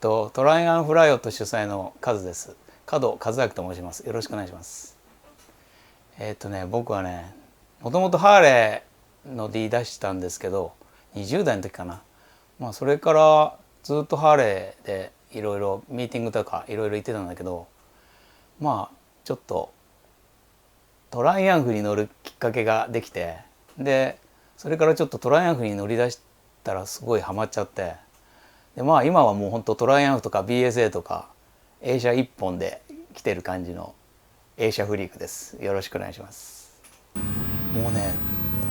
トライアンフライオット主催のカズです。門和明と申します。よろしくお願いします。僕はね、もともとハーレー乗り出したんですけど、20代の時かな。それからずっとハーレーでいろいろミーティングとかいろいろ行ってたんだけど、ちょっとトライアンフに乗るきっかけができて、でそれからちょっとトライアンフに乗り出したらすごいハマっちゃって、で今はもう本当トライアンフとか BSA とか映写一本で来てる感じの映写フリークです。よろしくお願いします。もうね、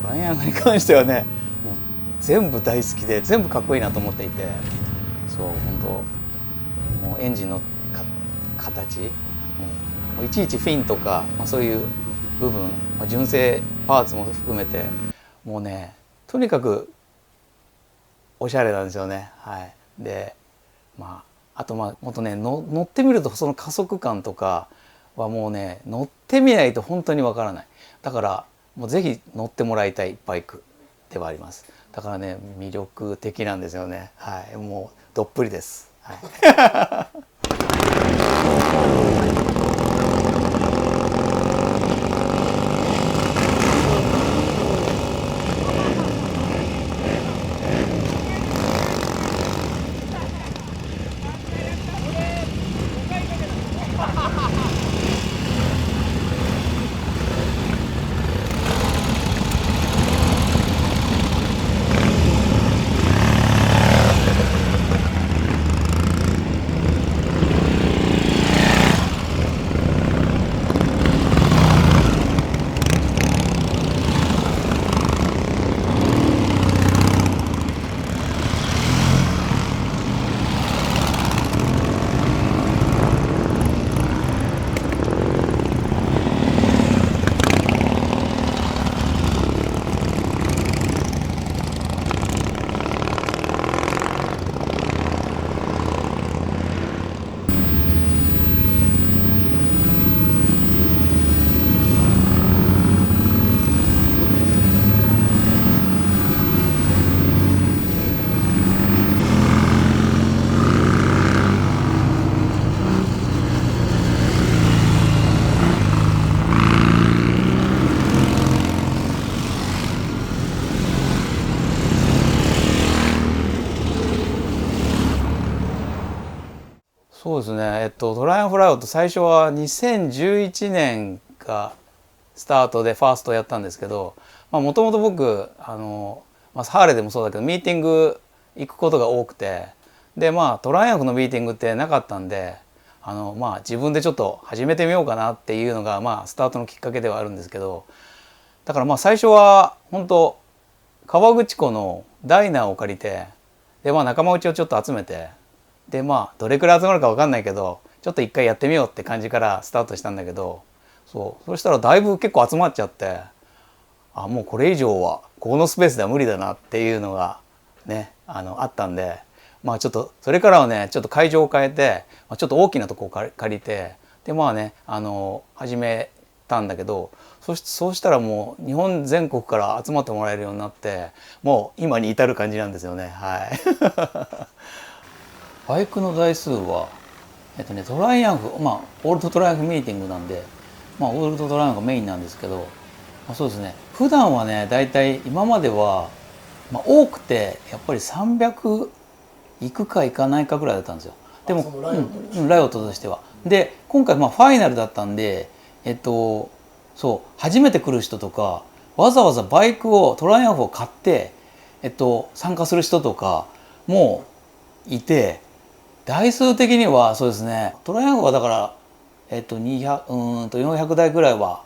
トライアンフに関してはね、もう全部大好きで全部かっこいいなと思っていて、そう本当もうエンジンの形、いちいちフィンとか、そういう部分、純正パーツも含めてもうね、とにかくおしゃれなんですよね。はい。であともっとね、乗ってみるとその加速感とかはもうね、乗ってみないと本当にわからない。だからもうぜひ乗ってもらいたいバイクではあります。だからね、魅力的なんですよね。はい、もうどっぷりです。はい。そうですね、トライアンフライオット最初は2011年がスタートでファーストやったんですけど、もともと僕ハーレーでもそうだけどミーティング行くことが多くて、でトライアンフのミーティングってなかったんで、自分でちょっと始めてみようかなっていうのがスタートのきっかけではあるんですけど、だから最初は本当河口湖のダイナーを借りて、で仲間内をちょっと集めて、でどれくらい集まるか分かんないけどちょっと一回やってみようって感じからスタートしたんだけど、そしたらだいぶ結構集まっちゃって、もうこれ以上はこのスペースでは無理だなっていうのがね、あったんで、ちょっとそれからはね、ちょっと会場を変えて、ちょっと大きなとこを借りて、で始めたんだけど、そうしたらもう日本全国から集まってもらえるようになって、もう今に至る感じなんですよね。はい。バイクの台数はトライアンフ、オールドトライアンフミーティングなんで、オールドトライアンフがメインなんですけど、そうですね、普段はね、だいたい今までは、多くてやっぱり300いくかいかないかぐらいだったんですよ。でもライオットとしては。で今回ファイナルだったんで、初めて来る人とか、わざわざバイクをトライアンフを買って、参加する人とかもいて、台数的にはそうですね、トライアンフはだから200 400台ぐらいは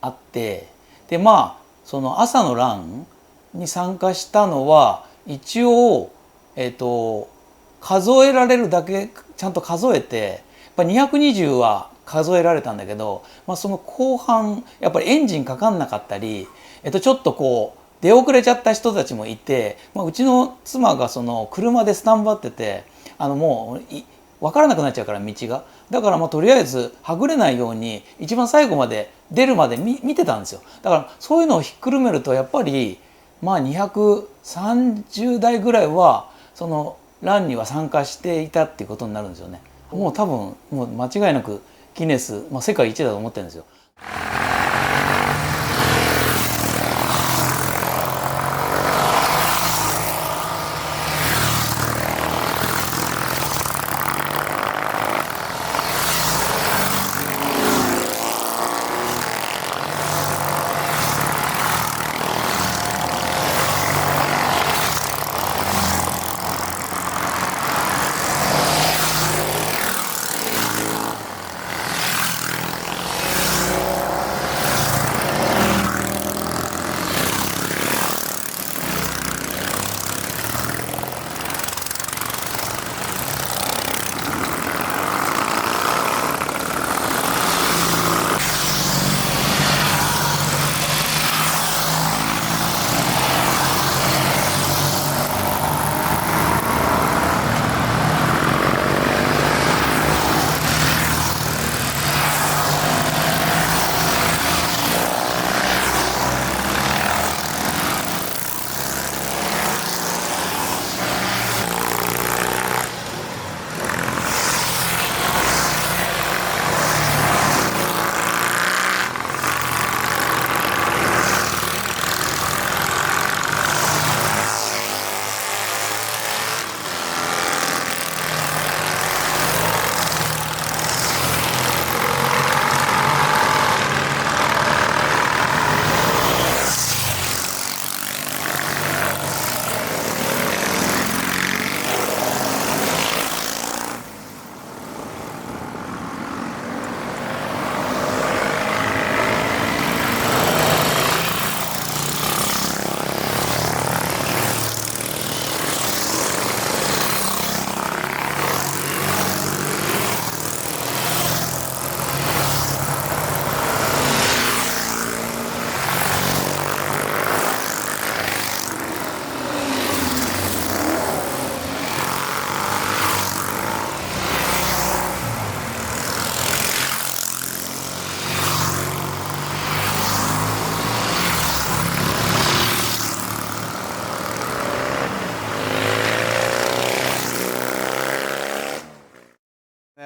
あって、でその朝のランに参加したのは一応数えられるだけちゃんと数えて、やっぱ220は数えられたんだけど、その後半やっぱりエンジンかかんなかったり、ちょっとこう出遅れちゃった人たちもいて、うちの妻がその車でスタンバってて、もう分からなくなっちゃうから道が。だからとりあえずはぐれないように一番最後まで出るまで見てたんですよ。だからそういうのをひっくるめるとやっぱり230台ぐらいはそのランには参加していたっていうことになるんですよね。もう多分もう間違いなくギネス、まあ、世界一だと思ってるんですよ。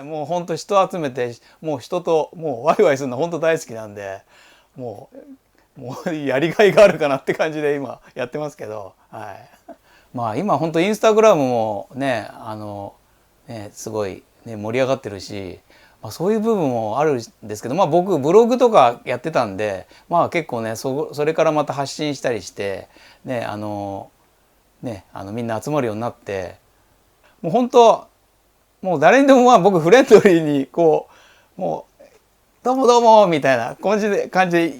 もうほんと人集めてもう人ともうワイワイするの本当大好きなんでもうやりがいがあるかなって感じで今やってますけど、はい、まあ今本当インスタグラムもねすごい、ね、盛り上がってるし、まあ、そういう部分もあるんですけど、まあ、僕ブログとかやってたんで、まあ、結構ねそれからまた発信したりしてねみんな集まるようになってもう本当もう誰にでもまあ僕フレンドリーにこうもうどうもどうもみたいな感じで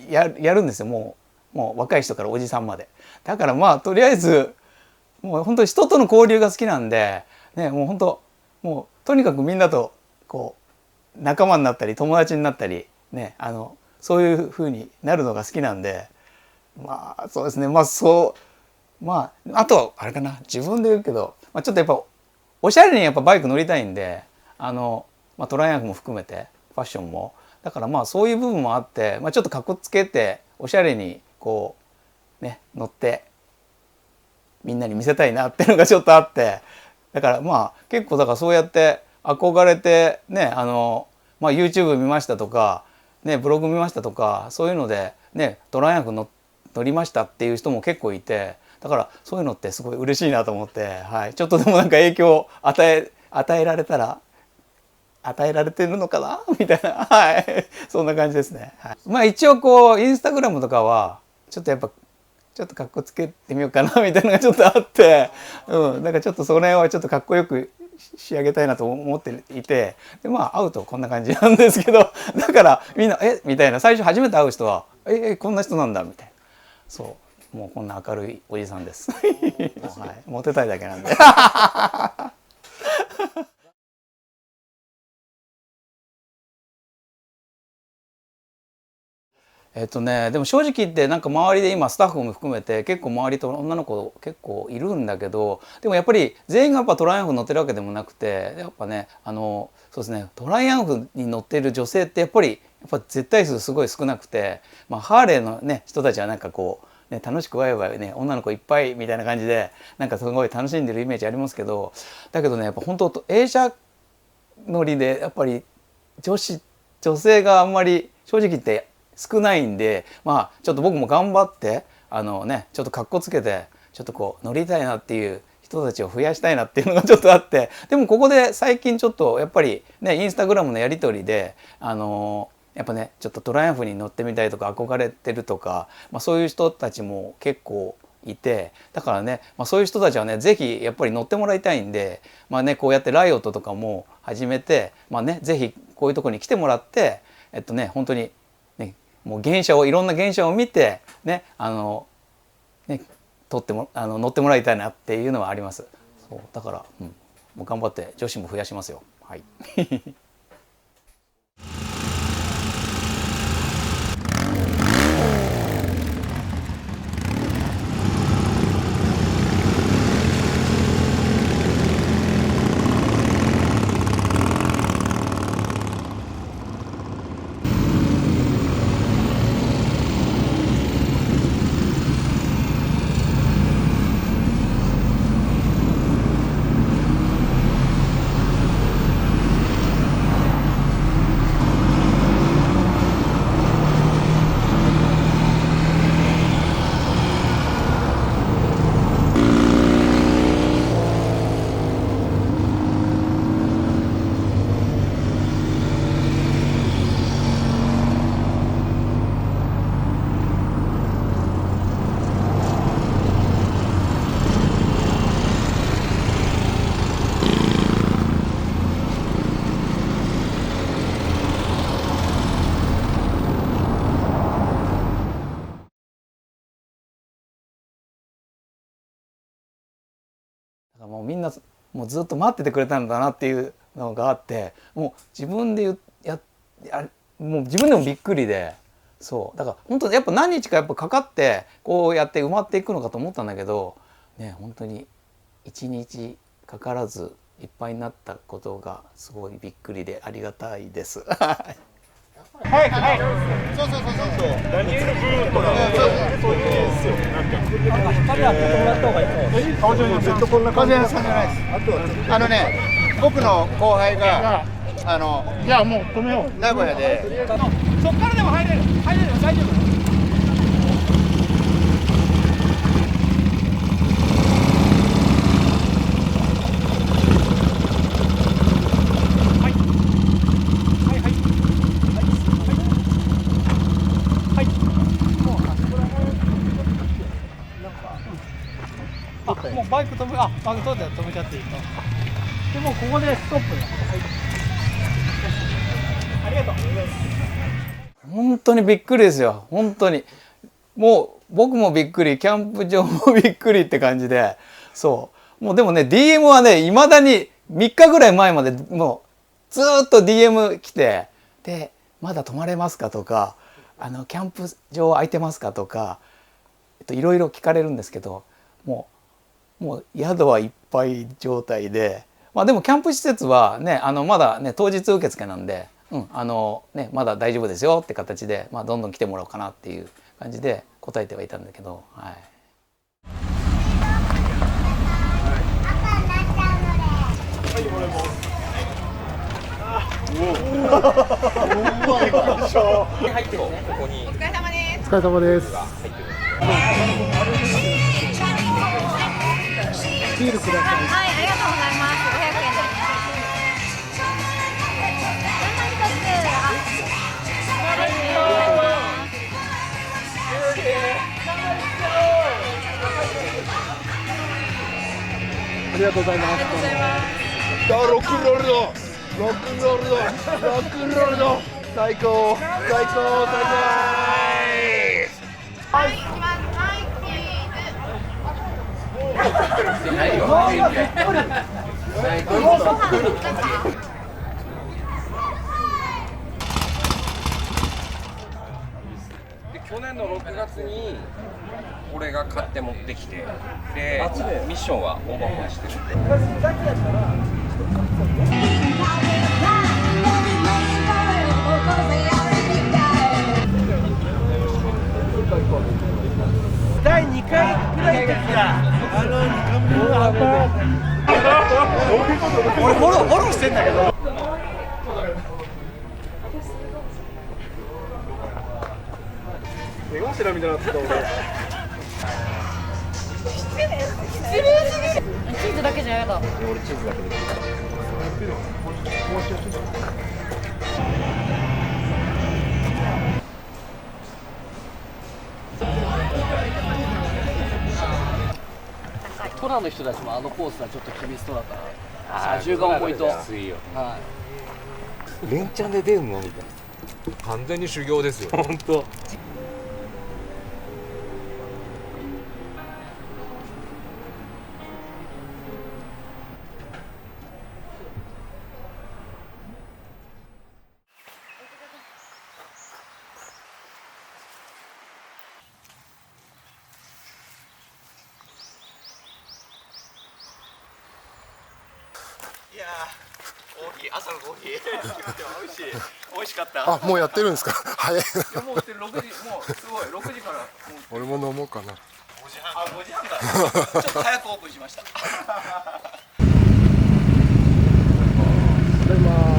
やるんですよ。もう若い人からおじさんまで。だからまあとりあえずもう本当に人との交流が好きなんで、ね、もう本当もうとにかくみんなとこう仲間になったり友達になったりねそういう風になるのが好きなんで、まあそうですね、まああとはあれかな、自分で言うけど、まあ、ちょっとやっぱおしゃれにやっぱバイク乗りたいんでまあ、トライアンフも含めてファッションもだからまあそういう部分もあって、まあ、ちょっとかっこつけておしゃれにこうね乗ってみんなに見せたいなっていうのがちょっとあって、だからまあ結構だからそうやって憧れてねまあ、YouTube 見ましたとか、ね、ブログ見ましたとかそういうので、ね、トライアンフ乗りましたっていう人も結構いて、だからそういうのってすごい嬉しいなと思って、はい、ちょっとでもなんか影響を与えられたら与えられてるのかなみたいな、はい、そんな感じですね。はい、まあ一応こうインスタグラムとかはちょっとやっぱちょっとかっこつけてみようかなみたいなのがちょっとあって、うん、なんかちょっとその辺はちょっとかっこよく仕上げたいなと思っていて、でまあ会うとこんな感じなんですけど、だからみんなみたいな、最初初めて会う人はこんな人なんだみたいな、そうもうこんな明るいおじさんですはい、モテたいだけなんででも正直言ってなんか周りで今スタッフも含めて結構周りと女の子結構いるんだけど、でもやっぱり全員がやっぱトライアンフ乗ってるわけでもなくて、やっぱねそうですね、トライアンフに乗ってる女性ってやっぱ絶対数すごい少なくて、まあ、ハーレーのね人たちはなんかこね、楽しくワイワイね女の子いっぱいみたいな感じでなんかすごい楽しんでるイメージありますけど、だけどねやっぱ本当映写ノリでやっぱり女性があんまり正直言って少ないんで、まあちょっと僕も頑張ってちょっとかっこつけてちょっとこう乗りたいなっていう人たちを増やしたいなっていうのがちょっとあって、でもここで最近ちょっとやっぱりねインスタグラムのやり取りでやっぱねちょっとトライアンフに乗ってみたいとか憧れてるとか、そういう人たちも結構いて、だからね、そういう人たちはね是非やっぱり乗ってもらいたいんで、こうやってライオットとかも始めて、是非こういうとこに来てもらって本当にねもういろんな現象を見てね撮っても乗ってもらいたいなっていうのはあります。そうだから、もう頑張って女子も増やしますよ。はい。もうみんなもうずっと待っててくれたんだなっていうのがあって、もう自分でもう自分でもびっくりで、そうだから本当にやっぱ何日かやっぱかかってこうやって埋まっていくのかと思ったんだけどね、本当に1日かからずいっぱいになったことがすごいびっくりでありがたいです。はいはい。そう。ダニエル・ブルーとかそういうですよ。なんか光当ててもらった方がいいかも。ずっとこんな感じさんじゃないです。僕の後輩がいやもう止めよう。名古屋で。そっからでも入れる大丈夫。もうバイク止め、バイク止めちゃっていいと。でもここでストップ。ありがとう。本当にびっくりですよ。本当にもう僕もびっくり、キャンプ場もびっくりって感じで、そうもうでもね DM はねいまだに3日ぐらい前までもうずっと DM 来て、でまだ泊まれますかとかキャンプ場空いてますかとかいろいろ聞かれるんですけど、もう宿はいっぱい状態で、でもキャンプ施設はねまだね当日受付なんで、まだ大丈夫ですよって形で、どんどん来てもらおうかなっていう感じで答えてはいたんだけど、はい。お疲れ様です。ビールください。はい、ありがとうございます。500円になります。ありがとうございます。ロックンロールの最高。はい、行きます。はい、で去年の6月に俺が買って持ってきて、でミッションはオーバーホールしてるんで。大俺フォローしてんだけど。目頭みたいになってた俺。チーズだけじゃやだ。俺チーズだけで。トラの人たちもあのコースはちょっと厳しそうだったね。車重が重いと。安いよ。は連チャンで出るのみたいな。完全に修行ですよ。本当。いやー、コーヒー、朝のコーヒー。美味しい。美味しかった。あ、もうやってるんですか。早いな。もう6時、もうすごい、6時から。俺も飲もうかな。5時半だ。ちょっと早くオープンしました。ただいま。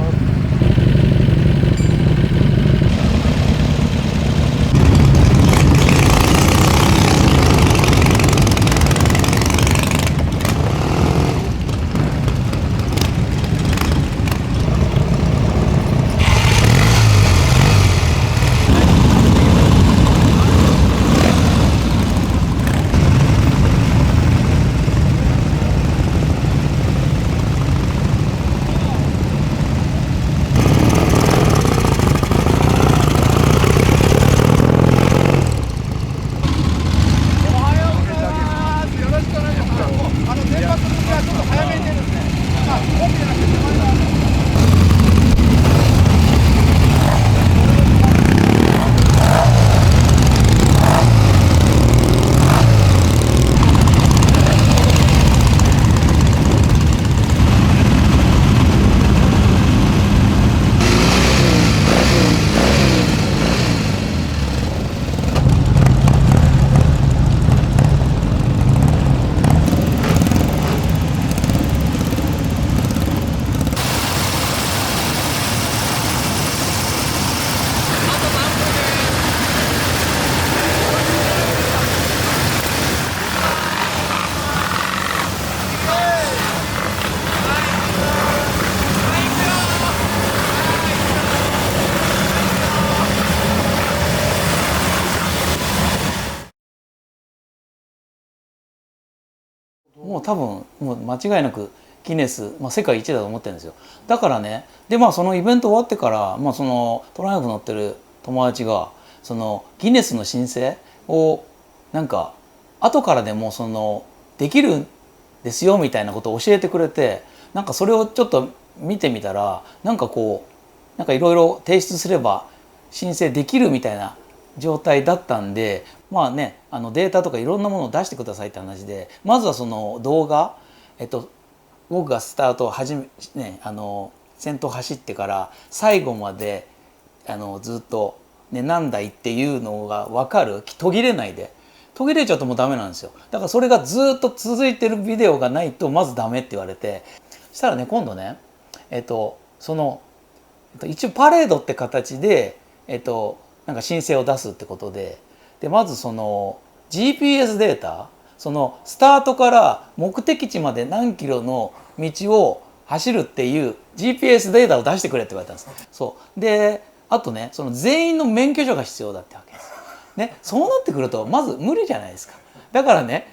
もう多分もう間違いなくギネス、世界一だと思ってるんですよ。だからね、でそのイベント終わってから、そのトライアンフ乗ってる友達がそのギネスの申請をなんか後からでもそのできるんですよみたいなことを教えてくれて、なんかそれをちょっと見てみたら、なんかこうなんかいろいろ提出すれば申請できるみたいな状態だったんで、データとかいろんなものを出してくださいって話で、まずはその動画、僕がスタート先頭走ってから最後までずっと、何台っていうのが分かる、途切れないで、途切れちゃうともうダメなんですよ。だからそれがずっと続いてるビデオがないとまずダメって言われて、そしたらね、今度ねその一応パレードって形でなんか申請を出すってことで、まずその GPS データ、そのスタートから目的地まで何キロの道を走るっていう GPS データを出してくれって言われたんです。そうで、あとね、その全員の免許証が必要だってわけです。ね、そうなってくるとまず無理じゃないですか。だからね、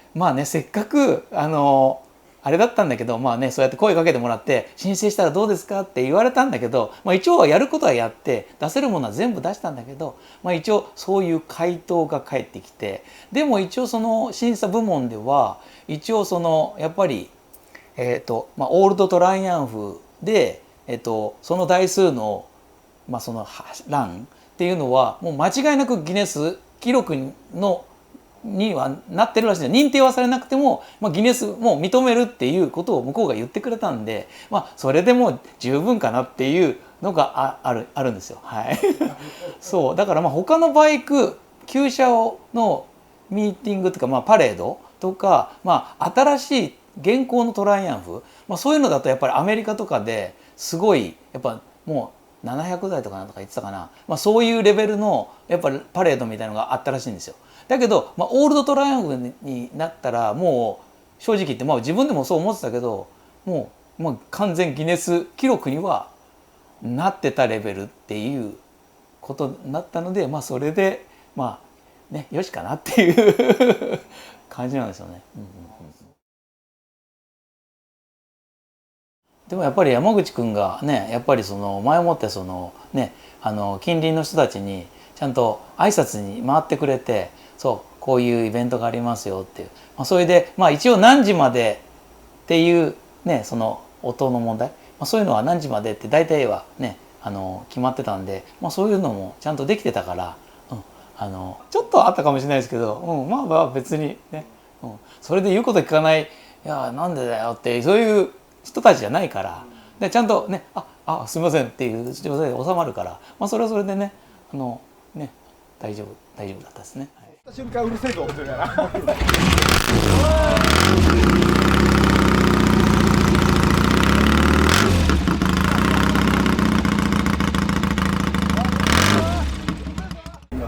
せっかくあれだったんだけど、そうやって声かけてもらって申請したらどうですかって言われたんだけど、一応はやることはやって出せるものは全部出したんだけど、一応そういう回答が返ってきて、でも一応その審査部門では一応そのやっぱりオールドトライアンフでその台数のそのランっていうのはもう間違いなくギネス記録にはなってるらしい。認定はされなくても、ギネスも認めるっていうことを向こうが言ってくれたんで、それでもう十分かなっていうのがあるんですよ。はい。そうだから他のバイク旧車のミーティングとか、まあ、パレードとか、まあ、新しい現行のトライアンフ、まあ、そういうのだとやっぱりアメリカとかですごいやっぱもう700台とかなんとか言ってたかな、まあ、そういうレベルのやっぱりパレードみたいなのがあったらしいんですよ。だけど、まあ、オールドトライアンフになったらもう正直言って、まあ、自分でもそう思ってたけどもう完全ギネス記録にはなってたレベルっていうことになったので、まあ、それでまあねよしかなっていう感じなんですよね。でもやっぱり山口くんがねやっぱりその前もってそのね近隣の人たちにちゃんと挨拶に回ってくれて、そうこういうイベントがありますよっていう、まあ、それでまあ一応何時までっていうねその音の問題、まあ、そういうのは何時までって大体はね決まってたんで、まあ、そういうのもちゃんとできてたから、ちょっとあったかもしれないですけど、まあまあ別にね、それで言うこと聞かない、いやなんでだよってそういう人たちじゃないから、でちゃんとねすみませんっていうすみませんで収まるから、まあ、それはそれでね大丈夫だったですね。瞬間うるせえぞみたいな。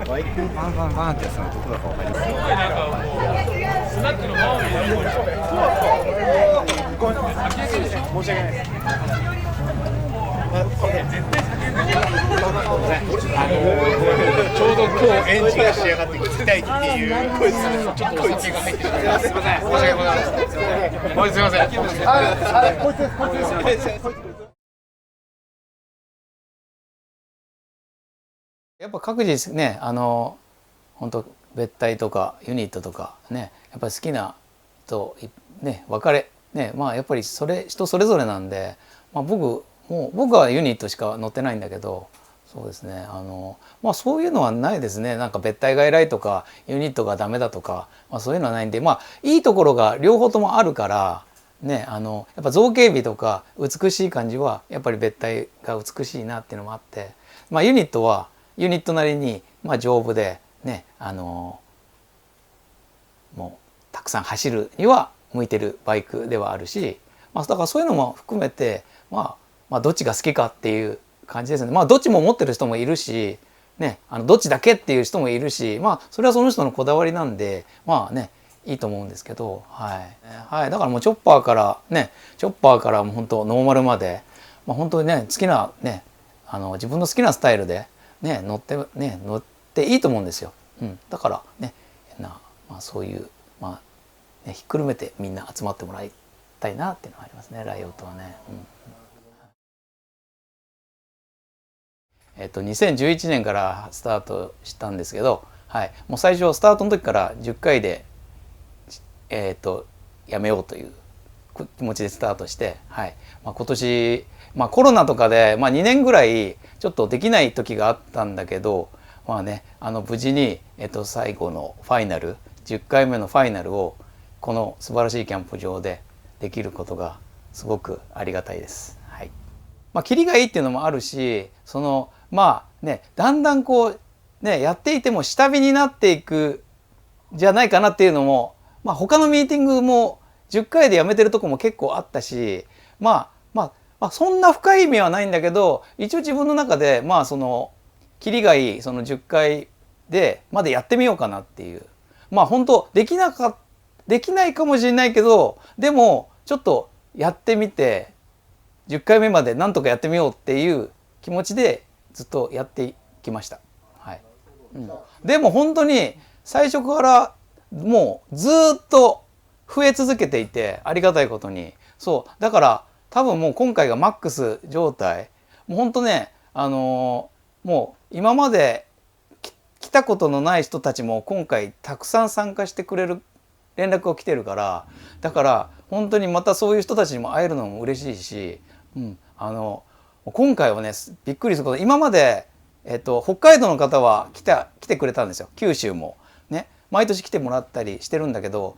バイクバンバンバンってやつのどこだかわかります？スナックのマオリ申し訳ないです。ちょうど今日エンジンが仕上がって聞きたいっていうこいつちょっとお酒が入ってる。すみません、申し訳ございません。すみません。こいつです。やっぱ各自ね本当別体とかユニットとかねやっぱり好きなとね別れねまあやっぱり人それぞれなんで、まあ、僕はユニットしか乗ってないんだけど、そうですねまあそういうのはないですね。なんか別体が偉いとかユニットがダメだとか、まあ、そういうのはないんで、まあいいところが両方ともあるからねやっぱ造形美とか美しい感じはやっぱり別体が美しいなっていうのもあって、まあユニットはユニットなりにまあ丈夫でねもうたくさん走るには向いてるバイクではあるし、まあ、だからそういうのも含めてまあどっちが好きかっていう感じですね。まあどっちも持ってる人もいるしねどっちだけっていう人もいるし、まあそれはその人のこだわりなんでまあねいいと思うんですけど、はい、だからもうチョッパーからもう本当ノーマルまで、まあ、本当にね好きなね自分の好きなスタイルでね乗っていいと思うんですよ。だからねまあ、そういうまあ、ひっくるめてみんな集まってもらいたいなっていうのがありますね、ライオットはね。2011年からスタートしたんですけど、はい、もう最初スタートの時から10回でやめようという気持ちでスタートして、はいまあ、今年、まあ、コロナとかで、まあ、2年ぐらいちょっとできない時があったんだけど、まあね、無事に、最後のファイナル10回目のファイナルをこの素晴らしいキャンプ場でできることがすごくありがたいです。はいまあ、キリがいいっていうのもあるし、まあねだんだんこうねやっていても下火になっていくじゃないかなっていうのも、まあ、他のミーティングも10回でやめてるとこも結構あったし、まあそんな深い意味はないんだけど、一応自分の中でまあキリがいい10回でまでやってみようかなっていう、まあ本当できないかもしれないけど、でもちょっとやってみて10回目までなんとかやってみようっていう気持ちでずっとやってきました。はいでも本当に最初からもうずっと増え続けていてありがたいことに、そうだから多分もう今回がマックス状態、もう本当ねもう今まで来たことのない人たちも今回たくさん参加してくれる連絡が来てるから、だから本当にまたそういう人たちにも会えるのも嬉しいし、今回はねびっくりすること、今まで、北海道の方は来てくれたんですよ。九州もね毎年来てもらったりしてるんだけど、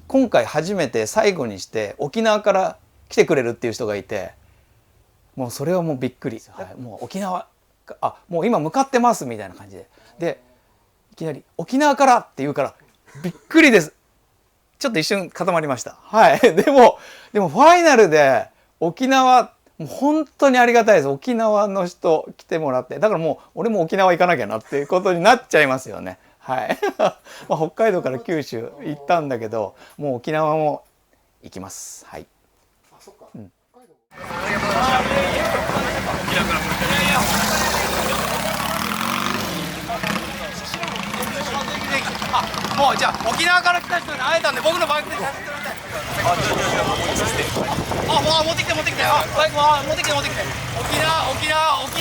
今回初めて最後にして沖縄から来てくれるっていう人がいて、もうそれはもうびっくり、はい、もう沖縄もう今向かってますみたいな感じでいきなり沖縄からって言うからびっくりです。ちょっと一瞬固まりました。はい。でもファイナルで沖縄、もう本当にありがたいです。沖縄の人来てもらって。だからもう俺も沖縄行かなきゃなっていうことになっちゃいますよね。はい。まあ北海道から九州行ったんだけど、もう沖縄も行きます。はい。もうじゃあ沖縄から来た人に会えたんで、僕のバイクで写真撮られて。あ、もう持ってきて。あ、バイク持ってきて。沖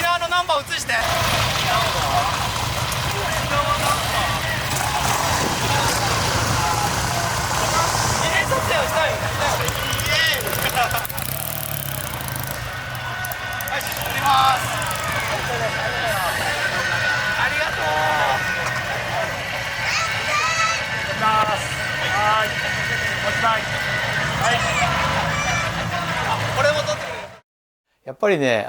縄のナンバー映して。記念撮影をしたいよね。よし、撮ります。ありがとう。これも撮ってくれる。やっぱりね、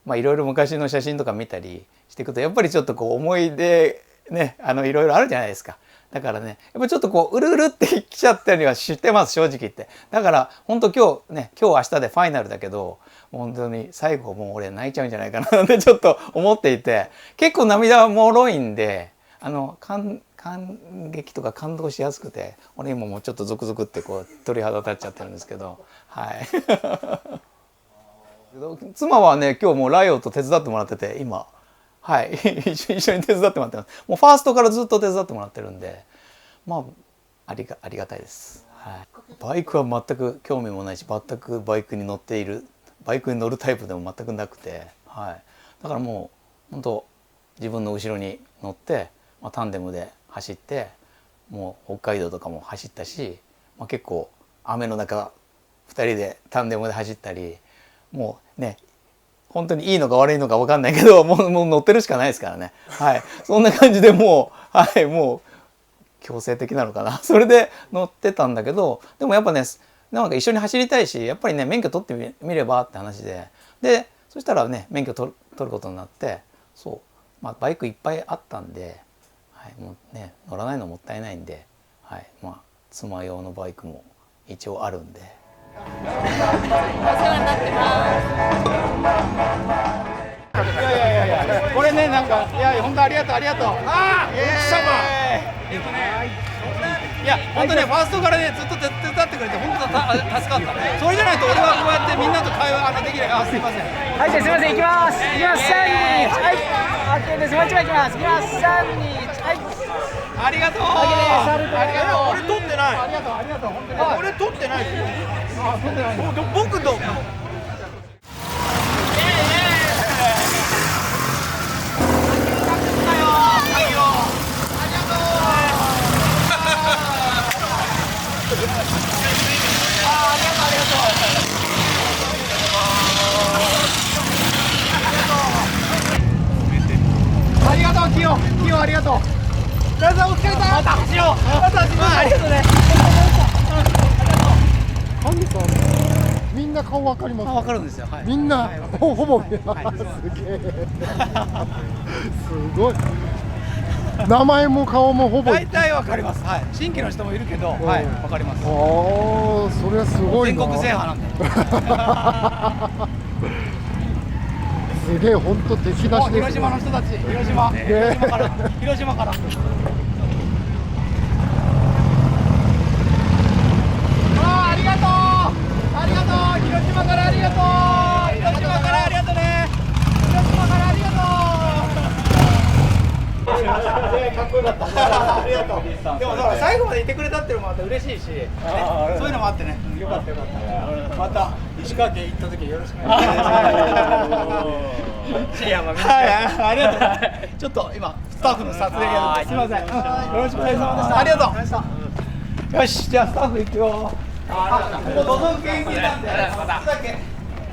まあいろいろ昔の写真とか見たりしていくと、やっぱりちょっとこう思い出ね、いろいろあるじゃないですか。だからね、やっぱちょっとこううるうるってきちゃったりはしてます、正直言って。だから本当今日明日でファイナルだけど、本当に最後もう俺泣いちゃうんじゃないかなってちょっと思っていて、結構涙もろいんで、感激とか感動しやすくて、俺今もうちょっとゾクゾクってこう鳥肌立っちゃってるんですけど、はい。妻はね、今日もうライオット手伝ってもらってて、今、はい、一緒に手伝ってもらってます。もうファーストからずっと手伝ってもらってるんで、まあありがたいです。はい。バイクは全く興味もないし、全くバイクに乗るタイプでも全くなくて、はい。だからもう本当自分の後ろに乗って、まあ、タンデムで走って、もう北海道とかも走ったし、まあ、結構雨の中2人でタンデムで走ったり、もうね、本当にいいのか悪いのか分かんないけど、もう乗ってるしかないですからね。はい。そんな感じでもう、はい、もう強制的なのかな。それで乗ってたんだけど、でもやっぱね、なんか一緒に走りたいし、やっぱりね、免許取ってみればって話で、でそしたらね、免許取ることになって、そう、まあ、バイクいっぱいあったんで、はい、もうね、乗らないのもったいないんで、はい、まあ妻用のバイクも一応あるんで。お世話になってます。いやこれね、なんか本当ありがとう。ああ、いや本当ね、ファーストからねずっと手伝ってくれて本当助かった。それじゃないと俺はこうやってみんなと会話できない。あ、すいません。はい、じゃあすいません、行きます。3、2、はい、OK です。もう一枚行きます。3、2、はい。ありがとう。俺撮ってない。ありがとう。俺撮ってない。あ、撮ってない。僕と。ありがとう、キヨありがとう。皆さんお疲れ様。また走ろう。ありがとうね。神さん、みんな顔わかります。わかるんですよ。はい。みんな、ほぼ、すげえ。すごい。名前も顔もほぼ。大体わかります。はい。新規の人もいるけど、はい、わかります。ああ、それはすごいな。全国制覇なんで。すげえ、本当敵出しです。広島の人たち、広島から。ありがとう。広島からありがとうね。かっこよかった。ありがとう。でも最後までいてくれたっていうのもまた嬉しいし、そういうのもあってね、よかった。また石川県行った時よろしくお願いします。はい、ありがとう。ちょっと今スタッフの撮影やるんですいません。よろしくお願いします。ありがとう。よし、じゃあスタッフ行くよ。ここ土蔵研究なんで、靴だけ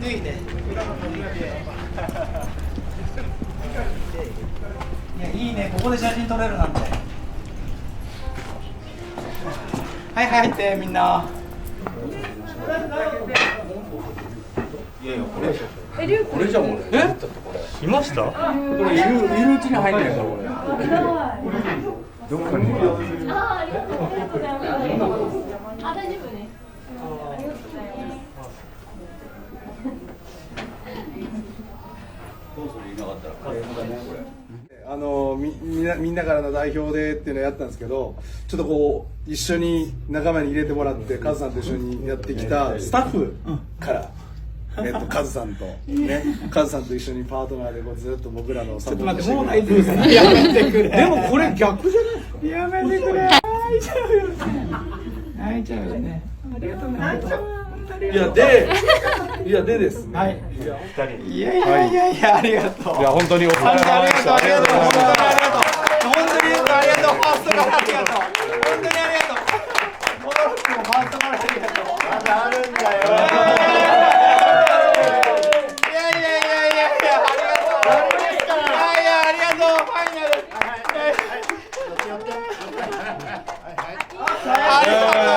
脱いで。いいね、ここで写真撮れるなんて。はい入ってみんな。これじゃん俺。いました？これいるうちに入ってるからこれ。あー、ありがとうございます。あ、大丈夫ね。ありがとうございます。みんなからの代表でっていうのをやったんですけど、ちょっとこう一緒に仲間に入れてもらってカズさんと一緒にやってきたスタッフから、カズさんとカズさんと一緒にパートナーでこうずっと僕らのサポートしてくれて、やめてくれ。でもこれ逆じゃない。やめてくれ。泣いちゃうよ。泣いちゃうよね。ありがとうね。いやでですね。はい。いやいやいやいや、ありがとう。いや本当にお疲れ様でした。ありがとう。本当にありがとう。ファーストからありがとう。本当にありがとう。モノロックもファーストからありがとう。まだあるんだよ。いやいやいやいやいや、ありがとう。いやありがとう。ファイナル。ありがとう。お疲れ様です。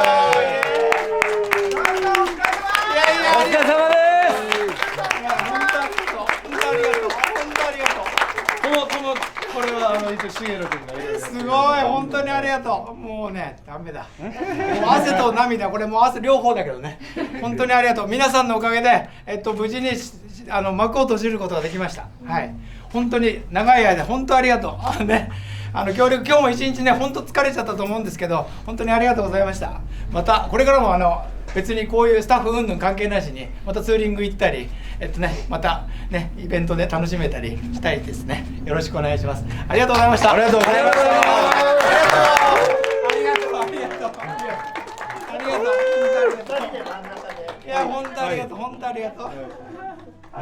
これは一応シゲル君がいる。すごい、本当にありがとう。もうね、ダメだ。もう汗と涙、これもう汗両方だけどね。本当にありがとう。皆さんのおかげで、無事に幕を閉じることができました。はい。本当に長い間、本当ありがとう。ね、協力、今日も一日ね、本当疲れちゃったと思うんですけど、本当にありがとうございました。また、これからも別にこういうスタッフ云々関係なしにまたツーリング行ったりまたねイベントで楽しめたりしたいですね。よろしくお願いします。ありがとうございました。ありがとうございます。いや本当ありがとう。本当ありがとう。は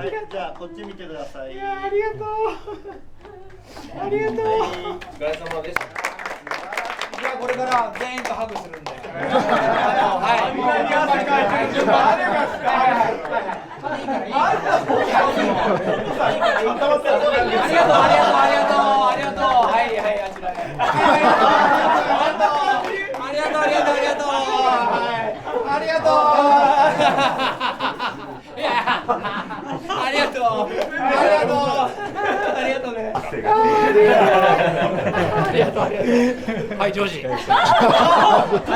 い、じゃあこっち見てください。いやありがとう。ありがとう。お疲れ様でした。いやこれから全員とハグするんで。はい。順番ありますか。ありがとうありがとう。はいはいあちらへ。ありがとうありがとうありがとう。ありがとう。いやありがとうありがとうありがとうね。ありがとうありがとう。はいジョージ。来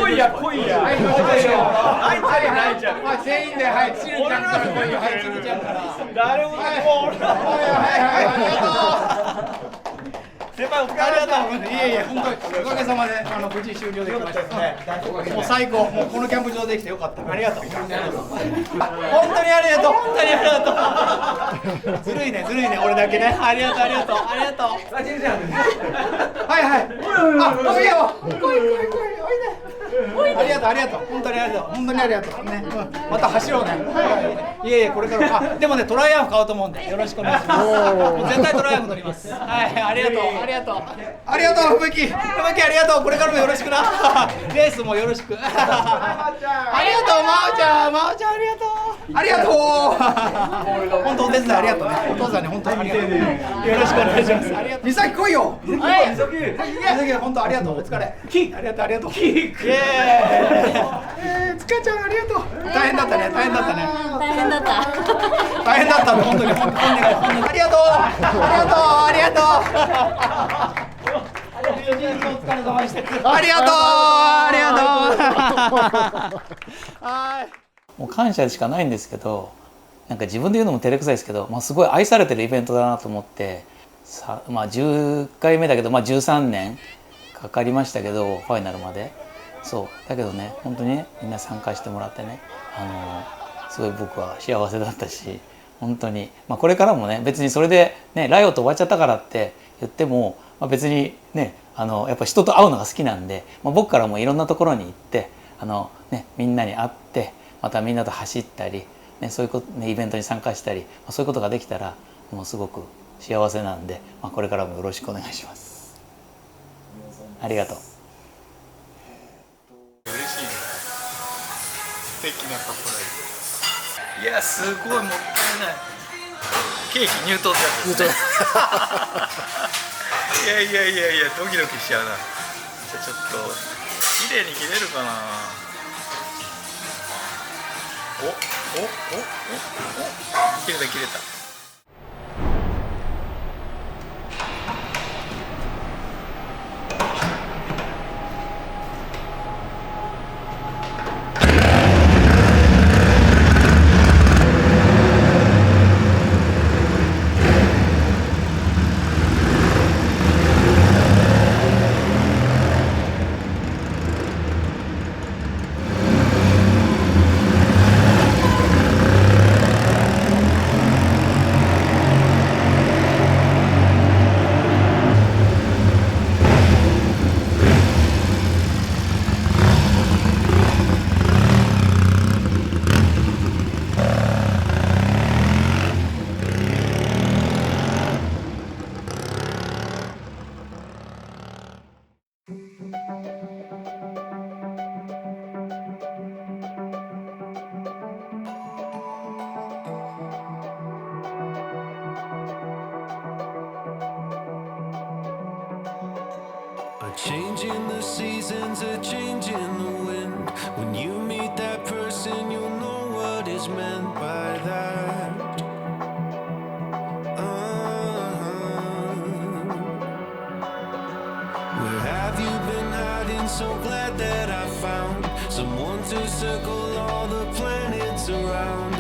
いや来いや。はいどうしましょう。はい全員ではいチルちゃんから来いよ。はいチルちゃんから。誰ももうはいありがとう。先輩お疲れ様でした。いえいえ本当におかげさまで無事終了できましたので、もう最高。もうこのキャンプ場できてよかった。ありがとう。本当にありがとう。本当にありがとう。ずるいね俺だけね。ありがとうありがとうありがとう。はいはい。あいいよ。来いおいで。ありがとうありがとう。本当にありがとう。本当にありがとうね。また走ろうね。いえいえこれからでもねトライアンフ買おうと思うんでよろしくお願いします。もう絶対トライアンフ乗ります。はいありがとう。ありがとうありがとうふぶきありがとう。これからもよろしくな。レースもよろしく。ありがとうまおちゃんありがとう。本当お手伝いありがとうね。お父さんに本当にありがとう。よろしくお願いします。ありがとう。美咲来いよ。美咲本当ありがとう。お疲れ。ありがとうありがとう。イエーイ。つかちゃんありがとう。大変だったね大変だったね。大変だった。大変だったの本当に本当にありがとうありがとうありがとう。お疲れ様でした。ありがとうありがとう。はい。もう感謝しかないんですけど、なんか自分で言うのも照れくさいですけど、すごい愛されてるイベントだなと思って、10回目だけど、13年かかりましたけどファイナルまで。そうだけどね本当にねみんな参加してもらってねすごい僕は幸せだったし、本当にこれからもね別にそれでねライオット終わっちゃったからって言っても、別にねやっぱ人と会うのが好きなんで、僕からもいろんなところに行ってみんなに会ってまたみんなと走ったり、そういうこと、イベントに参加したり、そういうことができたらもうすごく幸せなんで、これからもよろしくお願いします。ありがとう。嬉しいね。素敵なサプライズ。いやすごいもったいない。ケーキ入刀ってやつですね。いやドキドキしちゃうな。じゃあちょっと綺麗に切れるかな。切れた。Changing the seasons, a change in the wind. When you meet that person, you'll know what is meant by that. Where have you been hiding? So glad that I found someone to circle all the planets around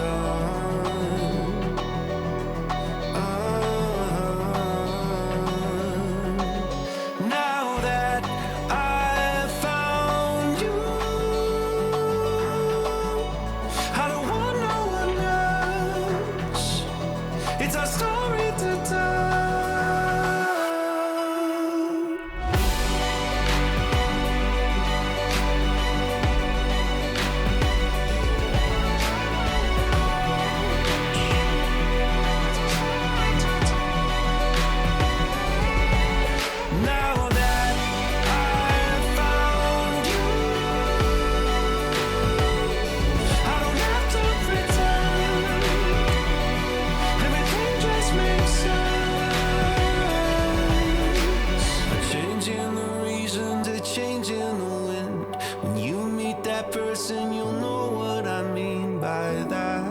Now that I've found you, I don't want no one else. It's our story to tell. Now that I've found you, I don't have to pretend. Everything just makes sense. A change in the reasons, a change in the wind. When you meet that person, you'll know what I mean by that.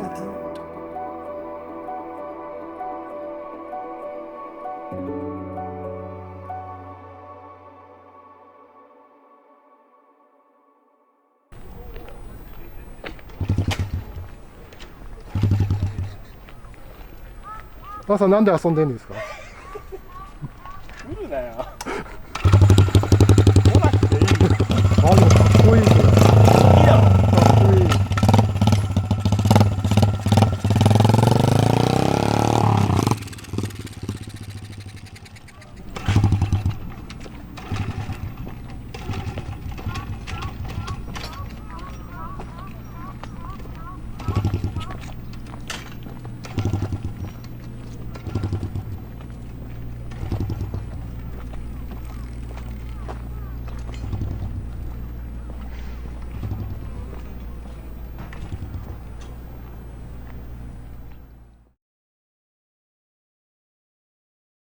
ばあさんなんで遊んでんですか？来るなよ。あ、でもかっこいい。いいだろ。かっこいい。